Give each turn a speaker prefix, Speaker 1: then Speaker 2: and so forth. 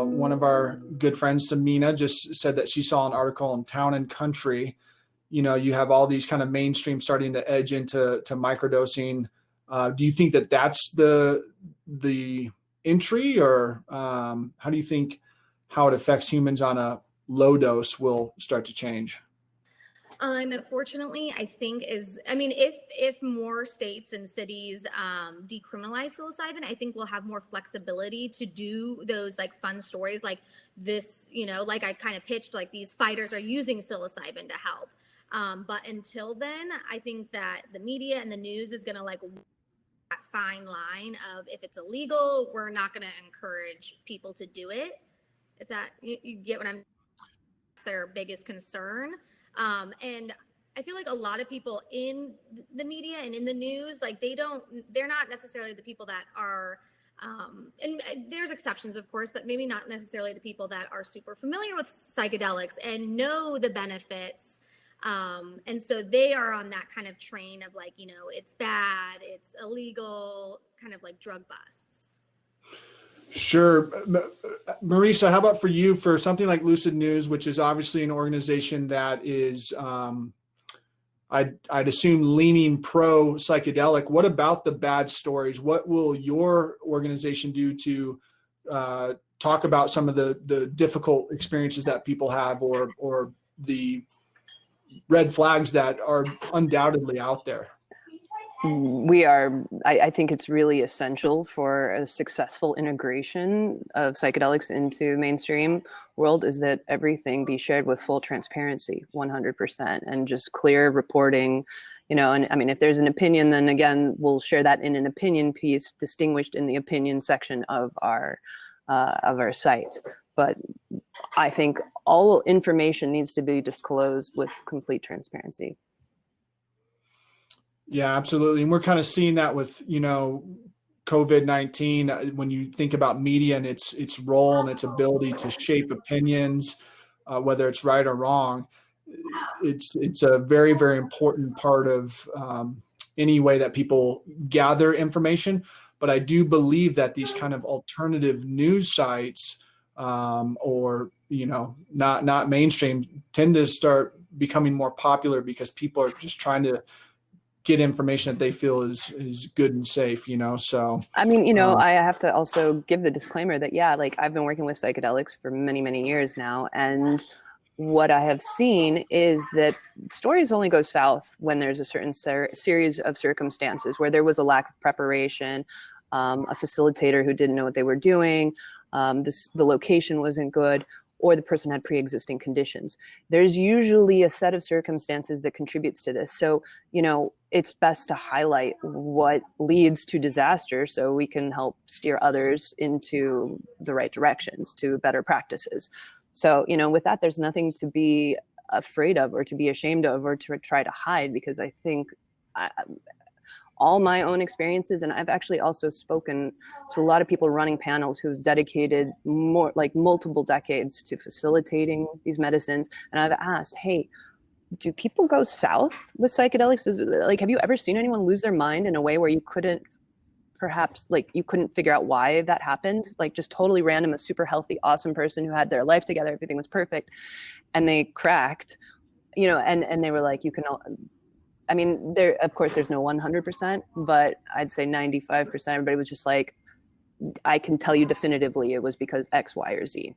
Speaker 1: One of our good friends, Samina, just said that she saw an article in Town and Country. You know, you have all these kind of mainstream starting to edge into microdosing. Do you think that that's the entry, or how do you think how it affects humans on a low dose will start to change?
Speaker 2: Unfortunately, I think if more states and cities decriminalize psilocybin, I think we'll have more flexibility to do those like fun stories like this, like I kind of pitched, like these fighters are using psilocybin to help. But until then, I think that the media and the news is going to like that fine line of, if it's illegal, we're not going to encourage people to do it. If that, you get what I'm, that's their biggest concern. And I feel like a lot of people in the media and in the news, like they're not necessarily the people that are, and there's exceptions, of course, but maybe not necessarily the people that are super familiar with psychedelics and know the benefits. And so they are on that kind of train of like, it's bad, it's illegal, kind of like drug busts.
Speaker 1: Sure. Marisa, how about for you, for something like Lucid News, which is obviously an organization that is, I'd assume, leaning pro psychedelic. What about the bad stories? What will your organization do to talk about some of the difficult experiences that people have, or the red flags that are undoubtedly out there?
Speaker 3: I think it's really essential for a successful integration of psychedelics into mainstream world is that everything be shared with full transparency, 100%, and just clear reporting, and I mean, if there's an opinion, then again, we'll share that in an opinion piece distinguished in the opinion section of our site. But I think all information needs to be disclosed with complete transparency.
Speaker 1: Yeah, absolutely. And we're kind of seeing that with, COVID-19, when you think about media and its role and its ability to shape opinions, whether it's right or wrong. It's a very, very important part of any way that people gather information. But I do believe that these kind of alternative news sites, or, not mainstream, tend to start becoming more popular because people are just trying to get information that they feel is good and safe, so.
Speaker 3: I mean, I have to also give the disclaimer that, like I've been working with psychedelics for many, many years now. And what I have seen is that stories only go south when there's a certain series of circumstances where there was a lack of preparation, a facilitator who didn't know what they were doing, the location wasn't good, or the person had pre-existing conditions. There's usually a set of circumstances that contributes to this. So, it's best to highlight what leads to disaster so we can help steer others into the right directions, to better practices. So, with that, there's nothing to be afraid of or to be ashamed of or to try to hide, because I think all my own experiences, and I've actually also spoken to a lot of people running panels who've dedicated more like multiple decades to facilitating these medicines. And I've asked, hey, do people go south with psychedelics? Like, have you ever seen anyone lose their mind in a way where you couldn't figure out why that happened? Like, just totally random, a super healthy, awesome person who had their life together, everything was perfect, and they cracked, and they were like, I mean, of course, there's no 100%, but I'd say 95%. Everybody was just like, I can tell you definitively it was because X, Y, or Z.